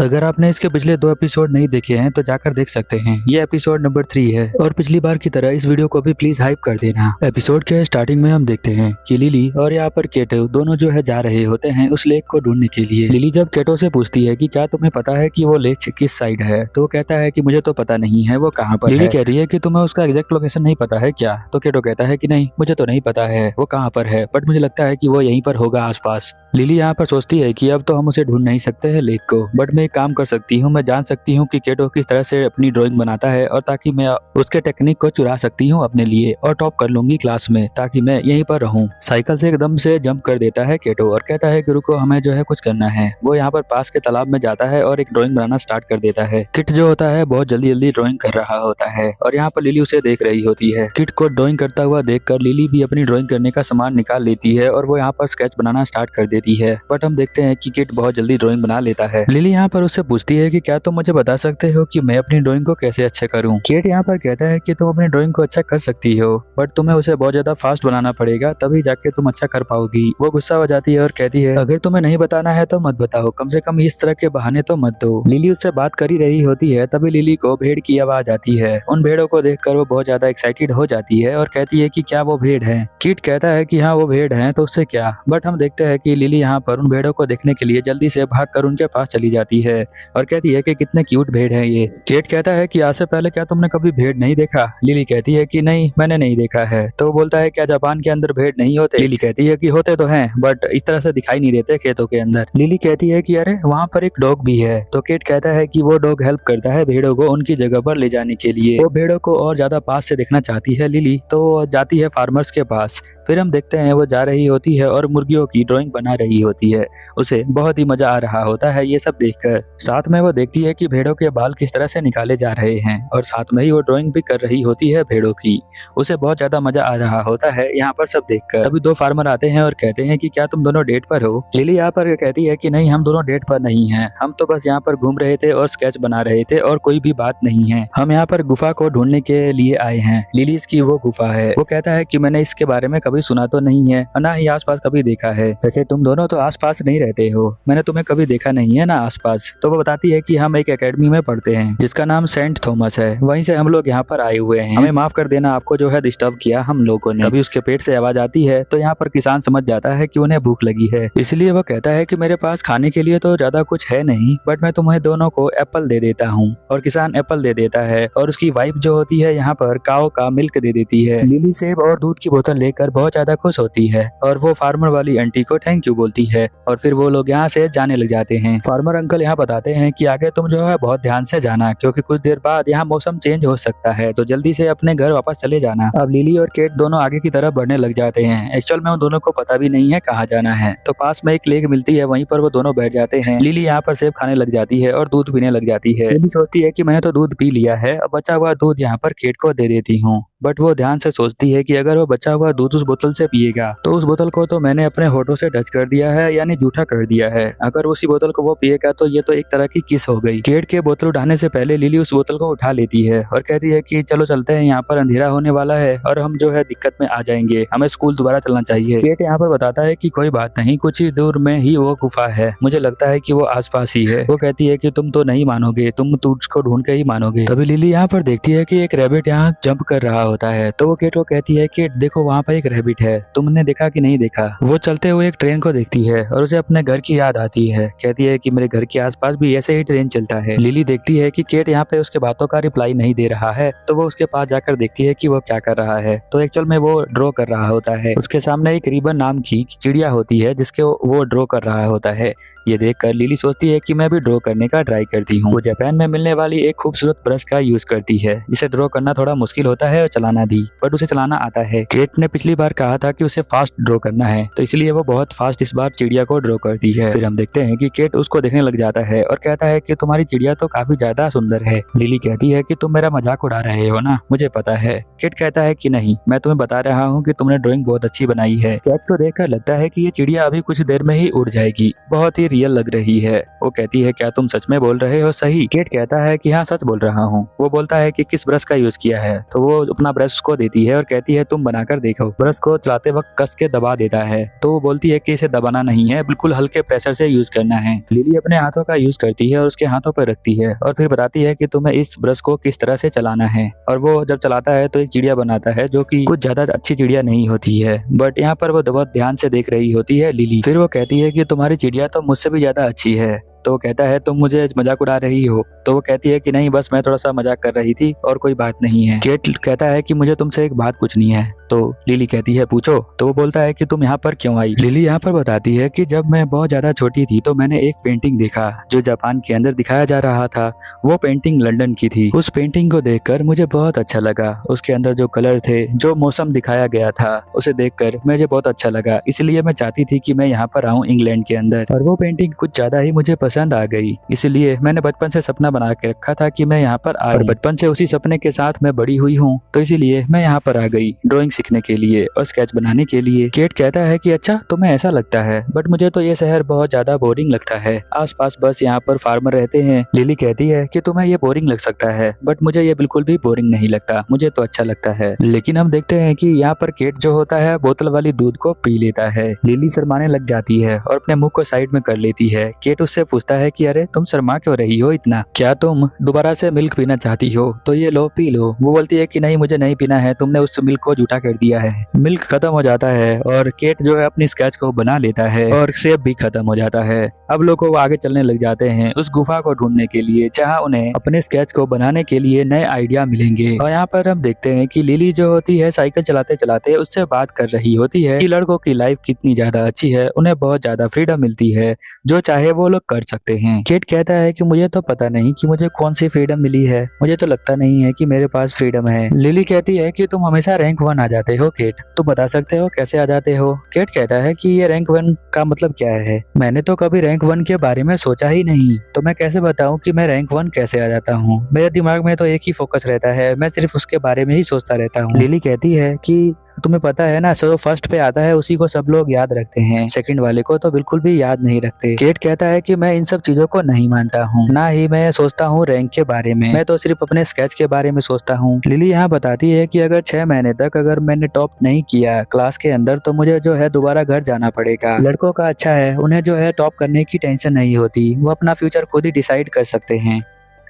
अगर आपने इसके पिछले 2 एपिसोड नहीं देखे हैं तो जाकर देख सकते हैं। ये एपिसोड नंबर 3 है और पिछली बार की तरह इस वीडियो को भी प्लीज हाइप कर देना। एपिसोड के स्टार्टिंग में हम देखते हैं कि लिली और यहाँ पर केटो दोनों जो है जा रहे होते हैं उस लेक को ढूंढने के लिए। लिली जब केटो से पूछती है कि क्या तुम्हें पता है कि वो लेक किस साइड है, तो वो कहता है कि मुझे तो पता नहीं है वो कहाँ पर है। लिली कहती है कि तुम्हें उसका एग्जैक्ट लोकेशन नहीं पता है क्या, तो केटो कहता है कि नहीं मुझे तो नहीं पता है वो कहाँ पर है, बट मुझे लगता है कि वो यहीं पर होगा आसपास। लिली यहाँ पर सोचती है कि अब तो हम उसे ढूंढ नहीं सकते हैं लेक को, बट मैं एक काम कर सकती हूँ, मैं जान सकती हूँ कि केटो किस तरह से अपनी ड्राइंग बनाता है और ताकि मैं उसके टेक्निक को चुरा सकती हूँ अपने लिए और टॉप कर लूंगी क्लास में ताकि मैं यहीं पर रहूँ। साइकिल से एकदम से जंप कर देता है केटो और कहता है कि रुको हमें जो है कुछ करना है। वो यहाँ पर पास के तालाब में जाता है और एक ड्राइंग बनाना स्टार्ट कर देता है। किट जो होता है बहुत जल्दी जल्दी ड्राइंग कर रहा होता है और यहाँ पर लिली उसे देख रही होती है। किट को ड्राइंग करता हुआ देखकर लिली भी अपनी ड्राइंग करने का सामान निकाल लेती है और वो यहाँ पर स्केच बनाना स्टार्ट कर देती है। बट हम देखते हैं कि किट बहुत जल्दी ड्राइंग बना लेता है। लिली यहाँ पर उससे पूछती है कि क्या तुम मुझे बता सकते हो कि मैं अपनी ड्राइंग को कैसे अच्छा करूं। किट यहाँ पर कहता है कि तुम अपनी ड्राइंग को अच्छा कर सकती हो, बट तुम्हें उसे बहुत ज्यादा फास्ट बनाना पड़ेगा तभी जाके तुम अच्छा कर पाओगी। वो गुस्सा हो जाती है और कहती है अगर तुम्हें नहीं बताना है तो मत बताओ, कम से कम इस तरह के बहाने तो मत दो। लिली उससे बात कर ही रही होती है तभी लिली को भेड़ की आवाज आती है। उन भेड़ों को देखकर वो बहुत ज्यादा एक्साइटेड हो जाती है और कहती है कि क्या वो भेड़ है। किट कहता है कि हाँ वो भेड़ है, तो उससे क्या। बट हम देखते हैं कि लिली यहाँ पर उन भेड़ों को देखने के लिए जल्दी से भागकर उनके पास चली जाती है और कहती है कि कितने क्यूट भेड़ है ये। केट कहता है कि आज से पहले क्या तुमने कभी भेड़ नहीं देखा। लिली कहती है कि नहीं मैंने नहीं देखा है। तो वो बोलता है क्या जापान के अंदर भेड़ नहीं होते। लिली कहती है कि होते तो हैं बट इस तरह से दिखाई नहीं देते खेतों के अंदर। लिली कहती है कि अरे वहाँ पर एक डॉग भी है। तो केट कहता है कि वो डॉग हेल्प करता है भेड़ों को उनकी जगह पर ले जाने के लिए। वो भेड़ों को और ज्यादा पास से देखना चाहती है लिली, तो जाती है फार्मर्स के पास। फिर हम देखते हैं वो जा रही होती है और मुर्गियों की ड्राइंग बना रही होती है। उसे बहुत ही मजा आ रहा होता है ये सब देखकर। साथ में वो देखती है कि भेड़ों के बाल किस तरह से निकाले जा रहे हैं और साथ में ही वो ड्राइंग भी कर रही होती है भेड़ों की। उसे बहुत ज्यादा मजा आ रहा होता है यहाँ पर सब देखकर। तभी 2 फार्मर आते हैं और कहते हैं कि क्या तुम दोनों डेट पर हो। लिली यहाँ पर कहती है कि नहीं हम दोनों डेट पर नहीं हैं, हम तो बस यहाँ पर घूम रहे थे और स्केच बना रहे थे और कोई भी बात नहीं है। हम यहाँ पर गुफा को ढूंढने के लिए आए हैं। लिलीज की वो गुफा है। वो कहता है कि मैंने इसके बारे में कभी सुना तो नहीं है, ना ही आसपास कभी देखा है। वैसे तुम दोनों तो आसपास नहीं रहते हो, मैंने तुम्हें कभी देखा नहीं है ना आसपास। तो वो बताती है कि हम एक एकेडमी में पढ़ते हैं जिसका नाम सेंट थॉमस है, वहीं से हम लोग यहाँ पर आए हुए हैं। हमें माफ कर देना आपको जो है डिस्टर्ब किया हम लोगों ने। तभी उसके पेट से आवाज आती है तो यहाँ पर किसान समझ जाता है कि उन्हें भूख लगी है, इसलिए वो कहता है कि मेरे पास खाने के लिए तो ज्यादा कुछ है नहीं, बट मैं तुम्हें दोनों को एप्पल दे देता हूँ। और किसान एप्पल दे देता है और उसकी वाइफ जो होती है यहाँ पर काओ का मिल्क दे देती है। लिली सेब और दूध की बोतल लेकर बहुत ज्यादा खुश होती है और वो फार्मर वाली आंटी को थैंक यू बोलती है और फिर वो लोग यहाँ से जाने लग जाते हैं। फार्मर अंकल यहाँ बताते हैं कि आगे तुम जो है बहुत ध्यान से जाना, क्योंकि कुछ देर बाद यहाँ मौसम चेंज हो सकता है, तो जल्दी से अपने घर वापस चले जाना। अब लिली और केट दोनों आगे की तरफ बढ़ने लग जाते हैं। एक्चुअल में उन दोनों को पता भी नहीं है कहाँ जाना है, तो पास में एक लेक मिलती है, वहीं पर वो दोनों बैठ जाते हैं। लिली यहाँ पर सेब खाने लग जाती है और दूध पीने लग जाती है। लिली सोचती है कि मैंने तो दूध पी लिया है, अब बचा हुआ दूध यहाँ पर केट को दे देती हूँ। बट वो ध्यान से सोचती है कि अगर वो बचा हुआ दूध उस बोतल से पिएगा तो उस बोतल को तो मैंने अपने होठों से टच कर दिया है, यानी जूठा कर दिया है। अगर उसी बोतल को वो पिएगा तो ये तो एक तरह की किस हो गई। केट के बोतल उठाने से पहले लिली उस बोतल को उठा लेती है और कहती है कि चलो चलते हैं, यहाँ पर अंधेरा होने वाला है और हम जो है दिक्कत में आ जाएंगे, हमें स्कूल दोबारा चलना चाहिए। केट यहाँ पर बताता है कि कोई बात नहीं, कुछ ही दूर में ही वो गुफा है, मुझे लगता है कि वो आसपास ही है। वो कहती है कि तुम तो नहीं मानोगे, तुम उसको ढूंढ के ही मानोगे। तभी लिली यहाँ पर देखती है कि एक रैबिट यहाँ जंप कर रहा होता है, तो वो केट को कहती है कि देखो वहाँ पर एक रैबिट है, तुमने देखा कि नहीं देखा। वो चलते हुए एक ट्रेन को देखती है और उसे अपने घर की याद आती है। कहती है कि मेरे घर के आसपास भी ऐसे ही ट्रेन चलता है। लिली देखती है कि केट यहाँ पे उसके बातों का रिप्लाई नहीं दे रहा है, तो वो उसके पास जाकर देखती है कि वो क्या कर रहा है। तो एक्चुअल में वो ड्रॉ कर रहा होता है। उसके सामने एक रिबन नाम की चिड़िया होती है जिसके वो ड्रॉ कर रहा होता है। ये देखकर लिली सोचती है कि मैं भी ड्रॉ करने का ट्राई करती हूँ। वो जापान में मिलने वाली एक खूबसूरत ब्रश का यूज करती है जिसे ड्रॉ करना थोड़ा मुश्किल होता है और चलाना भी, बट उसे चलाना आता है। केट ने पिछली बार कहा था कि उसे फास्ट ड्रॉ करना है, तो इसलिए वो बहुत फास्ट इस बार चिड़िया को ड्रॉ करती है। फिर हम देखते हैं कि केट उसको देखने लग जाता है और कहता है कि तुम्हारी चिड़िया तो काफी ज्यादा सुंदर है। लिली कहती है कि तुम मेरा मजाक उड़ा रहे हो ना, मुझे पता है। केट कहता है कि नहीं, मैं तुम्हें बता रहा हूँ कि तुमने ड्राइंग बहुत अच्छी बनाई है। स्केच को देखकर लगता है कि ये चिड़िया अभी कुछ देर में ही उड़ जाएगी, बहुत ही रियल लग रही है। वो कहती है क्या तुम सच में बोल रहे हो सही। केट कहता है कि हाँ सच बोल रहा हूँ। वो बोलता है कि किस ब्रश का यूज किया है, तो वो अपना अपना ब्रश उसको देती है और कहती है तुम बनाकर देखो। ब्रश को चलाते वक्त कस के दबा देता है तो वो बोलती है कि इसे दबाना नहीं है, बिल्कुल हल्के प्रेशर से यूज करना है। लिली अपने हाथों का यूज करती है और उसके हाथों पर रखती है और फिर बताती है कि तुम्हें इस ब्रश को किस तरह से चलाना है। और वो जब चलाता है तो एक चिड़िया बनाता है जो कि कुछ ज्यादा अच्छी चिड़िया नहीं होती है, बट यहाँ पर वो बहुत ध्यान से देख रही होती है लिली। फिर वो कहती है कि तुम्हारी चिड़िया तो मुझसे भी ज्यादा अच्छी है। तो वो कहता है तुम मुझे मजाक उड़ा रही हो। तो वो कहती है कि नहीं, बस मैं थोड़ा सा मजाक कर रही थी और कोई बात नहीं है। केट कहता है कि मुझे तुमसे एक बात पूछनी है। तो लिली कहती है पूछो। तो वो बोलता है कि तुम यहाँ पर क्यों आई। लिली यहाँ पर बताती है कि जब मैं बहुत ज्यादा छोटी थी तो मैंने एक पेंटिंग देखा जो जापान के अंदर दिखाया जा रहा था। वो पेंटिंग लंदन की थी। उस पेंटिंग को देखकर मुझे बहुत अच्छा लगा। उसके अंदर जो कलर थे, जो मौसम दिखाया गया था, उसे देखकर मुझे बहुत अच्छा लगा। इसलिए मैं चाहती थी कि मैं यहाँ पर आऊँ इंग्लैंड के अंदर। और वो पेंटिंग कुछ ज्यादा ही मुझे पसंद आ गई, इसलिए मैंने बचपन से सपना बना के रखा था कि मैं यहाँ पर आ। और बचपन से उसी सपने के साथ मैं बड़ी हुई हूँ, तो इसीलिए मैं यहाँ पर आ गई ड्राइंग सीखने के लिए और स्केच बनाने के लिए। केट कहता है कि अच्छा तुम्हें ऐसा लगता है, बट मुझे तो ये शहर बहुत ज्यादा बोरिंग लगता है। आसपास बस यहाँ पर फार्मर रहते हैं। लिली कहती है कि तुम्हें ये बोरिंग लग सकता है, बट मुझे ये बिल्कुल भी बोरिंग नहीं लगता, मुझे तो अच्छा लगता है। लेकिन हम देखते हैं कि यहाँ पर केट जो होता है बोतल वाली दूध को पी लेता है। लिली शर्माने लग जाती है और अपने मुंह को साइड में कर लेती है। केट उससे पूछता है कि अरे तुम शर्मा क्यों रही हो इतना, क्या तुम दोबारा से मिल्क पीना चाहती हो? तो ये लो पी लो। वो बोलती है कि नहीं, मुझे नहीं पीना है, तुमने उस मिल्क को झूठा कर दिया है। मिल्क खत्म हो जाता है और केट जो है अपनी स्केच को बना लेता है और सेब भी खत्म हो जाता है। अब लोग वो आगे चलने लग जाते हैं उस गुफा को ढूंढने के लिए जहाँ उन्हें अपने स्केच को बनाने के लिए नए आइडिया मिलेंगे। और यहाँ पर हम देखते हैं कि लिली जो होती है साइकिल चलाते चलाते उससे बात कर रही होती है कि लड़कों की लाइफ कितनी ज्यादा अच्छी है, उन्हें बहुत ज्यादा फ्रीडम मिलती है, जो चाहे वो लोग कर सकते हैं। केट कहता है कि मुझे तो पता नहीं कि मुझे कौन सी फ्रीडम मिली है, मुझे तो लगता नहीं है कि मेरे पास फ्रीडम है। लिली कहती है कि तुम हमेशा रैंक 1 आ जाते हो केट, तुम बता सकते हो कैसे आ जाते हो? केट कहता है कि ये रैंक 1 का मतलब क्या है, मैंने तो कभी रैंक 1 के बारे में सोचा ही नहीं, तो मैं कैसे बताऊं कि मैं रैंक 1 कैसे आ जाता हूँ? मेरे दिमाग में तो एक ही फोकस रहता है, मैं सिर्फ उसके बारे में ही सोचता रहता हूँ। लिली कहती है कि तुम्हें पता है ना, जो फर्स्ट पे आता है उसी को सब लोग याद रखते हैं, सेकंड वाले को तो बिल्कुल भी याद नहीं रखते। केट कहता है कि मैं इन सब चीजों को नहीं मानता हूँ, ना ही मैं सोचता हूँ रैंक के बारे में, मैं तो सिर्फ अपने स्केच के बारे में सोचता हूँ। लिली यहाँ बताती है कि अगर 6 महीने तक अगर मैंने टॉप नहीं किया क्लास के अंदर तो मुझे जो है दोबारा घर जाना पड़ेगा। लड़कों का अच्छा है, उन्हें जो है टॉप करने की टेंशन नहीं होती, वो अपना फ्यूचर खुद ही डिसाइड कर सकते हैं।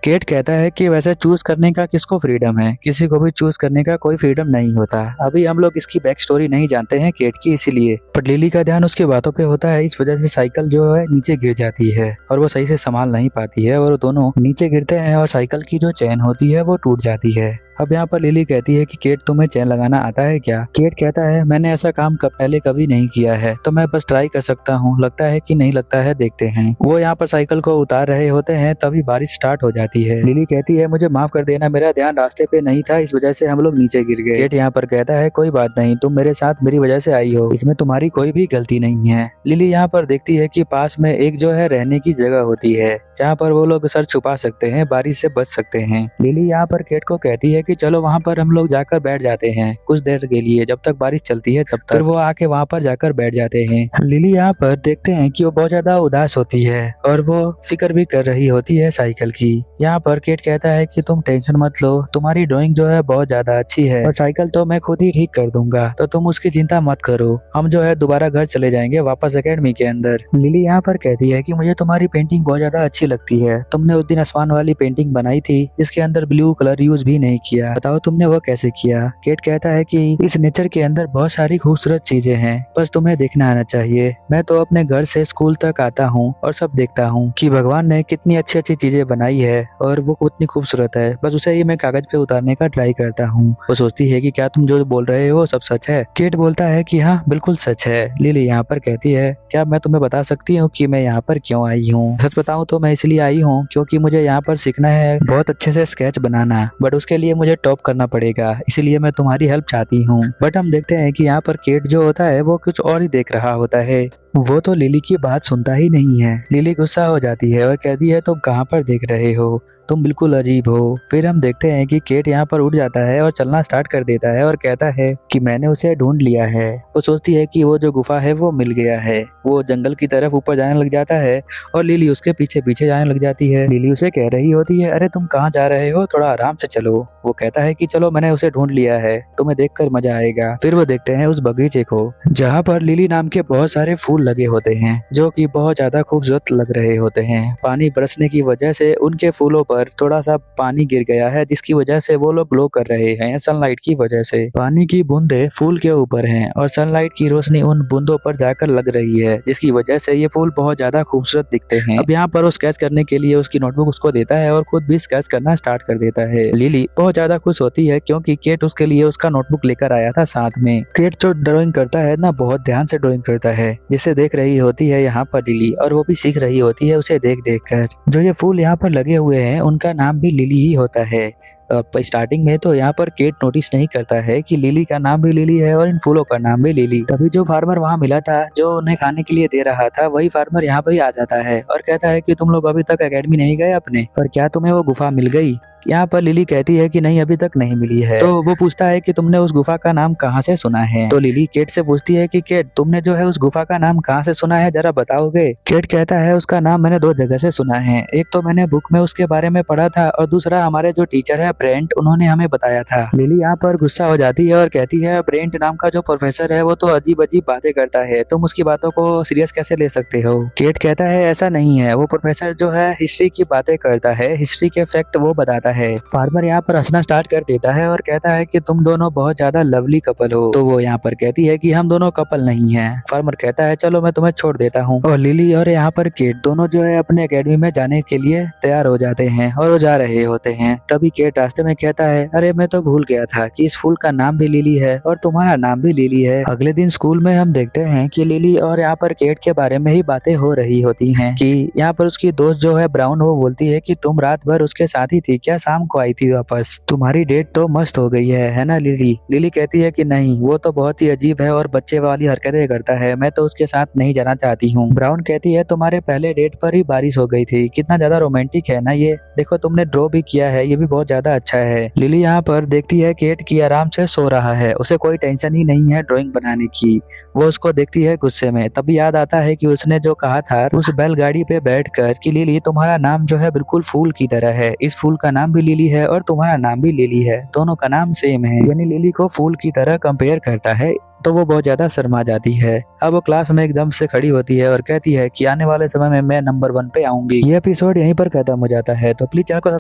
केट कहता है कि वैसे चूज करने का किसको फ्रीडम है, किसी को भी चूज करने का कोई फ्रीडम नहीं होता। अभी हम लोग इसकी बैक स्टोरी नहीं जानते हैं केट की, इसीलिए। पर लिली का ध्यान उसकी बातों पे होता है, इस वजह से साइकिल जो है नीचे गिर जाती है और वो सही से संभाल नहीं पाती है और दोनों नीचे गिरते हैं और साइकिल की जो चेन होती है वो टूट जाती है। अब यहाँ पर लिली कहती है कि केट तुम्हें चेन लगाना आता है क्या? केट कहता है मैंने ऐसा काम पहले कभी नहीं किया है, तो मैं बस ट्राई कर सकता हूँ, लगता है कि नहीं लगता है, देखते हैं। वो यहाँ पर साइकिल को उतार रहे होते हैं तभी बारिश स्टार्ट हो जाती है। लिली कहती है मुझे माफ कर देना, मेरा ध्यान रास्ते पे नहीं था, इस वजह से हम लोग नीचे गिर गए। केट यहाँ पर कहता है कोई बात नहीं, तुम मेरे साथ मेरी वजह से आई हो, इसमें तुम्हारी कोई भी गलती नहीं है। लिली यहाँ पर देखती है कि पास में एक जो है रहने की जगह होती है जहाँ पर वो लोग सर छुपा सकते हैं, बारिश से बच सकते हैं। लिली यहाँ पर केट को कहती है कि चलो वहाँ पर हम लोग जाकर बैठ जाते हैं कुछ देर के लिए, जब तक बारिश चलती है तब तक। फिर वो आके वहाँ पर जाकर बैठ जाते हैं। लिली यहाँ पर देखते हैं कि वो बहुत ज्यादा उदास होती है और वो फिक्र भी कर रही होती है साइकिल की। यहाँ पर केट कहता है कि तुम टेंशन मत लो, तुम्हारी ड्राइंग जो है बहुत ज्यादा अच्छी है और साइकिल तो मैं खुद ही ठीक कर दूंगा, तो तुम उसकी चिंता मत करो, हम जो है दोबारा घर चले जाएंगे वापस एकेडमी के अंदर। लिली यहाँ पर कहती है कि मुझे तुम्हारी पेंटिंग बहुत ज्यादा अच्छी लगती है, तुमने उस दिन आसमान वाली पेंटिंग बनाई थी जिसके अंदर ब्लू कलर यूज भी नहीं किया, बताओ तुमने वो कैसे किया? केट कहता है कि इस नेचर के अंदर बहुत सारी खूबसूरत चीजें हैं, बस तुम्हें देखना आना चाहिए। मैं तो अपने घर से स्कूल तक आता हूँ और सब देखता हूँ कि भगवान ने कितनी अच्छी अच्छी चीजें बनाई है और वो कितनी खूबसूरत है, बस उसे ही मैं कागज पे उतारने का ट्राई करता हूँ। वो सोचती है कि क्या तुम जो बोल रहे हो सब सच है? केट बोलता है कि हाँ बिल्कुल सच है। लिली यहाँ पर कहती है क्या मैं तुम्हें बता सकती हूँ कि मैं यहाँ पर क्यों आई हूँ? सच बताऊँ तो मैं इसलिए आई हूँ क्योंकि मुझे यहाँ पर सीखना है बहुत अच्छे से स्केच बनाना, बट उसके लिए मुझे टॉप करना पड़ेगा, इसलिए मैं तुम्हारी हेल्प चाहती हूँ। बट हम देखते हैं कि यहाँ पर केट जो होता है वो कुछ और ही देख रहा होता है। वो तो लिली की बात सुनता ही नहीं है। लिली गुस्सा हो जाती है और कहती है तुम कहाँ पर देख रहे हो, तुम बिल्कुल अजीब हो। फिर हम देखते हैं कि केट यहाँ पर उठ जाता है और चलना स्टार्ट कर देता है और कहता है कि मैंने उसे ढूंढ लिया है। वो सोचती है कि वो जो गुफा है वो मिल गया है। वो जंगल की तरफ ऊपर जाने लग जाता है और लिली उसके पीछे पीछे जाने लग जाती है। लिली उसे कह रही होती है अरे तुम कहाँ जा रहे हो, थोड़ा आराम से चलो। वो कहता है कि चलो मैंने उसे ढूंढ लिया है, तुम्हें देखकर मजा आएगा। फिर वो देखते हैं उस बगीचे को जहाँ पर लिली नाम के बहुत सारे फूल लगे होते हैं जो कि बहुत ज्यादा खूबसूरत लग रहे होते हैं। पानी बरसने की वजह से उनके फूलों पर थोड़ा सा पानी गिर गया है जिसकी वजह से वो लोग ग्लो कर रहे हैं सनलाइट की वजह से। पानी की बूंदें फूल के ऊपर हैं और सनलाइट की रोशनी उन बूंदों पर जाकर लग रही है जिसकी वजह से ये फूल बहुत ज्यादा खूबसूरत दिखते हैं। अब यहाँ पर वो स्केच करने के लिए उसकी नोटबुक उसको देता है और खुद भी स्केच करना स्टार्ट कर देता है। लिली बहुत ज्यादा खुश होती है क्योंकि केट उसके लिए उसका नोटबुक लेकर आया था साथ में। केट जो ड्राइंग करता है ना बहुत ध्यान से ड्राइंग करता है जिसे देख रही होती है यहाँ पर लिली, और वो भी सीख रही होती है उसे देख देख कर। जो ये फूल यहाँ पर लगे हुए हैं उनका नाम भी लिली ही होता है। स्टार्टिंग में तो यहाँ पर केट नोटिस नहीं करता है कि लिली का नाम भी लिली है और इन फूलों का नाम भी लिली। तभी जो फार्मर वहाँ मिला था जो उन्हें खाने के लिए दे रहा था वही फार्मर यहाँ पे ही आ जाता है और कहता है कि तुम लोग अभी तक एकेडमी नहीं गए अपने, और क्या तुम्हें वो गुफा मिल गई। यहाँ पर लिली कहती है कि नहीं अभी तक नहीं मिली है। तो वो पूछता है कि तुमने उस गुफा का नाम कहाँ से सुना है। तो लिली केट से पूछती है कि केट तुमने जो है उस गुफा का नाम कहाँ से सुना है, जरा बताओगे। केट कहता है उसका नाम मैंने 2 जगह से सुना है, एक तो मैंने बुक में उसके बारे में पढ़ा था और दूसरा हमारे जो टीचर है ब्रेंट उन्होंने हमें बताया था। लिली यहाँ पर गुस्सा हो जाती है और कहती है ब्रेंट नाम का जो प्रोफेसर है वो तो अजीब अजीब बातें करता है, तुम उसकी बातों को सीरियस कैसे ले सकते हो। केट कहता है ऐसा नहीं है, वो प्रोफेसर जो है हिस्ट्री की बातें करता है, हिस्ट्री के फैक्ट वो बताता है। फार्मर यहाँ पर हंसना स्टार्ट कर देता है और कहता है कि तुम दोनों बहुत ज्यादा लवली कपल हो। तो वो यहाँ पर कहती है कि हम दोनों कपल नहीं हैं। फार्मर कहता है चलो मैं तुम्हें छोड़ देता हूँ। और लिली और यहाँ पर केट दोनों जो है अपने एकेडमी में जाने के लिए तैयार हो जाते हैं और वो जा रहे होते हैं। तभी केट रास्ते में कहता है अरे मैं तो भूल गया था कि इस फूल का नाम भी लिली है और तुम्हारा नाम भी लिली है। अगले दिन स्कूल में हम देखते हैं कि लिली और यहाँ पर केट के बारे में ही बातें हो रही होती हैं कि यहाँ पर उसकी दोस्त जो है ब्राउन वो बोलती है कि तुम रात भर उसके साथ ही थी क्या, शाम को आई थी वापस, तुम्हारी डेट तो मस्त हो गई है ना लिली। लिली कहती है कि नहीं वो तो बहुत ही अजीब है और बच्चे वाली हरकतें करता है, मैं तो उसके साथ नहीं जाना चाहती हूँ। ब्राउन कहती है तुम्हारे पहले डेट पर ही बारिश हो गई थी, कितना ज्यादा रोमांटिक है ना ये, देखो तुमने ड्रॉ भी किया है, ये भी बहुत ज्यादा अच्छा है। लिली यहाँ पर देखती है केट की आराम से सो रहा है, उसे कोई टेंशन ही नहीं है ड्राइंग बनाने की। वो उसको देखती है गुस्से में। तभी याद आता है कि उसने जो कहा था उस बैलगाड़ी पे बैठकर कि लिली तुम्हारा नाम जो है बिल्कुल फूल की तरह है, इस फूल का नाम भी लिली है और तुम्हारा नाम भी लिली है, दोनों का नाम सेम है, यानी लिली को फूल की तरह कंपेयर करता है। तो वो बहुत ज्यादा शर्मा जाती है। अब वो क्लास में एकदम से खड़ी होती है और कहती है कि आने वाले समय में मैं नंबर 1 पे आऊंगी। ये एपिसोड यहीं पर खत्म हो जाता है। तो प्लीज चैनल को